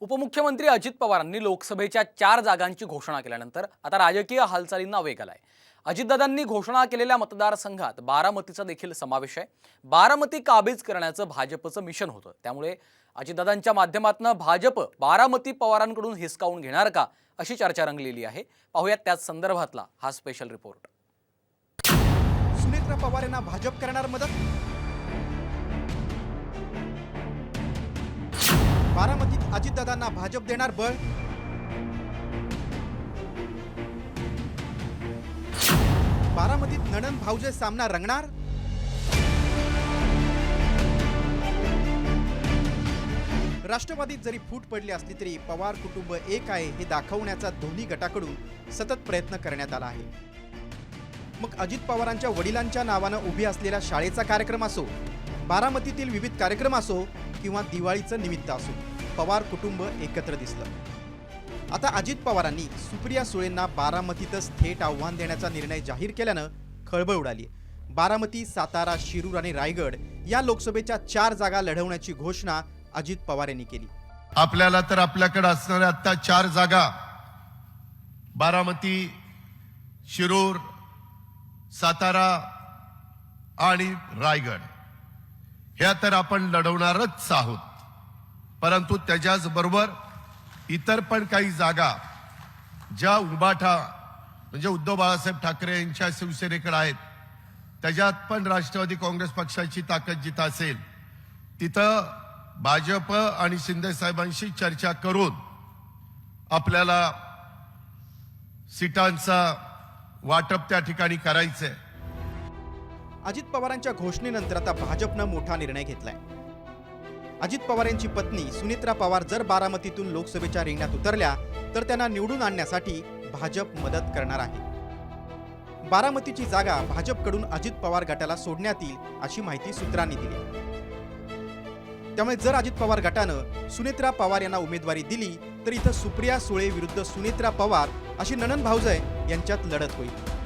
उपमुख्यमंत्री अजित पवारांनी लोकसभेच्या 4 जागांची घोषणा केल्यानंतर आता राजकीय हालचालींना वेग आलाय। अजितदादांनी घोषणा केलेल्या मतदारसंघात बारामतीचा देखील समावेश आहे। बारामती काबीज करण्याचं भाजपचं मिशन होतं, त्यामुळे अजितदादांच्या माध्यमातून भाजप बारामती पवारांकडून हिसकावून घेणार का अशी चर्चा रंगलेली आहे। पाहूयात त्याच संदर्भातला हा स्पेशल रिपोर्ट। सुनेत्रा पवार यांना भाजप करणार मदत। बारामतीत अजितदादांना भाजप देणार बळ। बारामतीत नणन भाऊजे सामना रंगणार। राष्ट्रवादीत जरी फूट पडली असली तरी पवार कुटुंब एक आहे हे दाखवण्याचा दोन्ही गटाकडून सतत प्रयत्न करण्यात आला आहे। मग अजित पवारांच्या वडिलांच्या नावानं उभी असलेल्या शाळेचा कार्यक्रम असो, बारामतीतील विविध कार्यक्रम असो किंवा दिवाळीचं निमित्त असो, पवार कुटुंब एकत्र दिसलं। आता अजित पवारांनी सुप्रिया सुळेंना बारामतीतच थेट आव्हान देण्याचा निर्णय जाहीर केल्यानं खळबळ उडाली। बारामती, सातारा, शिरूर आणि रायगड या लोकसभेच्या 4 जागा लढवण्याची घोषणा अजित पवार यांनी केली। आपल्याला तर आपल्याकडे असणाऱ्या आता 4 जागा बारामती, शिरूर, सातारा आणि रायगड ह्या तर आपण लढवणारच आहोत, परंतु त्याच्याच बरोबर इतर पण काही जागा ज्या उभाठा म्हणजे उद्धव बाळासाहेब ठाकरे यांच्या शिवसेनेकडे आहेत, त्याच्यात पण राष्ट्रवादी काँग्रेस पक्षाची ताकद जिथं असेल तिथं भाजप आणि शिंदे साहेबांशी चर्चा करून आपल्याला सीटांचा वाटप त्या ठिकाणी करायचंय। अजित पवारांच्या घोषणेनंतर आता भाजपनं मोठा निर्णय घेतलाय। अजित पवार यांची पत्नी सुनेत्रा पवार जर बारामतीतून लोकसभेच्या रिंगणात उतरल्या तर त्यांना निवडून आणण्यासाठी भाजप मदत करणार आहे। बारामतीची जागा भाजपकडून अजित पवार गटाला सोडण्यात येईल अशी माहिती सूत्रांनी दिली। त्यामुळे जर अजित पवार गटानं सुनेत्रा पवार यांना उमेदवारी दिली तर इथं सुप्रिया सुळे विरुद्ध सुनेत्रा पवार अशी नणन भाऊजे यांच्यात लढत होईल।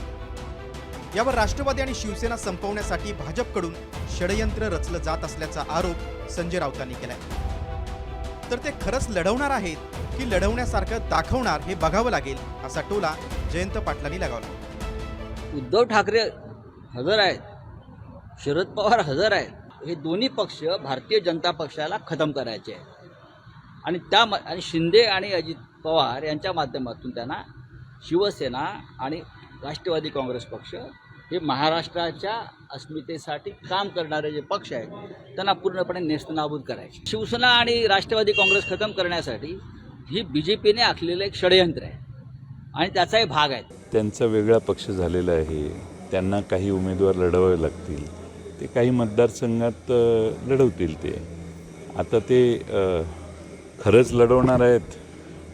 यावर राष्ट्रवादी आणि शिवसेना संपवण्यासाठी भाजपकडून षडयंत्र रचलं जात असल्याचा आरोप संजय राऊतांनी केलाय। तर ते खरंच लढवणार आहेत की लढवण्यासारखं दाखवणार हे बघावं लागेल असा टोला जयंत पाटलांनी लगावला। उद्धव ठाकरे हजर आहेत, शरद पवार हजर आहेत, हे दोन्ही पक्ष भारतीय जनता पक्षाला खतम करायचे आहे आणि शिंदे आणि अजित पवार यांच्या माध्यमातून त्यांना शिवसेना आणि राष्ट्रवादी काँग्रेस पक्ष हे महाराष्ट्राच्या अस्मितेसाठी काम करणारे जे पक्ष आहेत त्यांना पूर्णपणे नेस्तनाबूत करायचे। शिवसेना आणि राष्ट्रवादी काँग्रेस खतम करण्यासाठी ही BJPने आखलेलं एक षडयंत्र आहे आणि त्याचाही भाग आहे। त्यांचा वेगळा पक्ष झालेला आहे, त्यांना काही उमेदवार लढवावे लागतील, ते काही मतदारसंघात लढवतील। ते आता ते खरंच लढवणार आहेत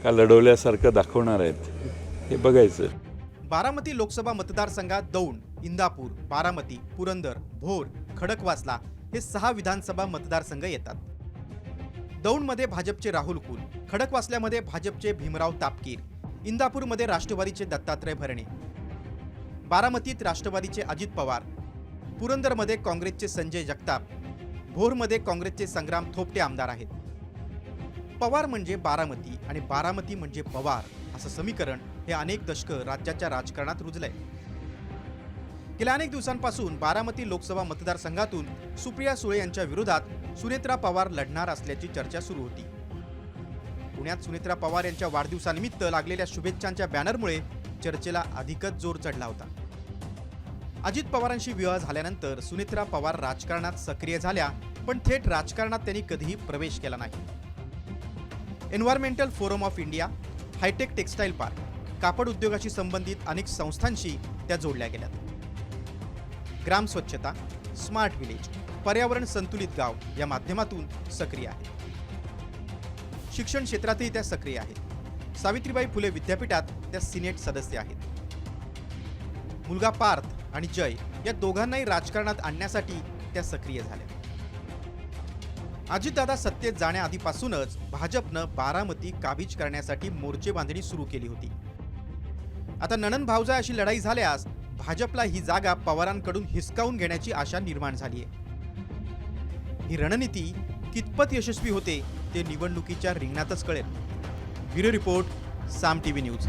का लढवल्यासारखं दाखवणार आहेत हे बघायचं। बारामती लोकसभा मतदारसंघात दौंड, इंदापूर, बारामती, पुरंदर, भोर, खडकवासला हे 6 विधानसभा मतदारसंघ येतात। दौंडमध्ये भाजपचे राहुल कुल, खडकवासल्यामध्ये भाजपचे भीमराव तापकीर, इंदापूरमध्ये राष्ट्रवादीचे दत्तात्रय भरणे, बारामतीत राष्ट्रवादीचे अजित पवार, पुरंदरमध्ये काँग्रेसचे संजय जगताप, भोरमध्ये काँग्रेसचे संग्राम थोपटे आमदार आहेत। पवार म्हणजे बारामती आणि बारामती म्हणजे पवार असं समीकरण हे अनेक दशकं राज्याच्या राजकारणात रुजलंय। गेल्या अनेक दिवसांपासून बारामती लोकसभा मतदारसंघातून सुप्रिया सुळे यांच्या विरोधात सुनेत्रा पवार लढणार असल्याची चर्चा सुरू होती। पुण्यात सुनेत्रा पवार यांच्या वाढदिवसानिमित्त लागलेल्या शुभेच्छांच्या बॅनरमुळे चर्चेला अधिकच जोर चढला होता। अजित पवारांशी विवाह झाल्यानंतर सुनेत्रा पवार राजकारणात सक्रिय झाल्या, पण थेट राजकारणात त्यांनी कधीही प्रवेश केला नाही। Environmental forum of India, hi-tech textile park, कापड उद्योगाशी संबंधित अनेक संस्थांशी त्या जोडल्या गेल्यात। ग्राम स्वच्छता, स्मार्ट विलेज, पर्यावरण संतुलित गाव या माध्यमातून सक्रिय आहेत। शिक्षण क्षेत्रातही त्या सक्रिय आहेत। सावित्रीबाई फुले विद्यापीठात त्या सिनेट सदस्य आहेत। मुलगा पार्थ आणि जय या दोघांनाही राजकारणात आणण्यासाठी त्या सक्रिय झाल्या। अजितदादा सत्तेत जाण्याआधीपासूनच भाजपनं बारामती काबीज करण्यासाठी मोर्चे बांधणी सुरू केली होती। आता नणन भाऊजा अशी लढाई झाल्यास भाजपला ही जागा पवारांकडून हिसकावून घेण्याची आशा निर्माण झाली आहे। ही रणनीती कितपत यशस्वी होते ते निवडणुकीच्या रिंगणातच कळेल. ब्युरो रिपोर्ट, साम टीव्ही न्यूज.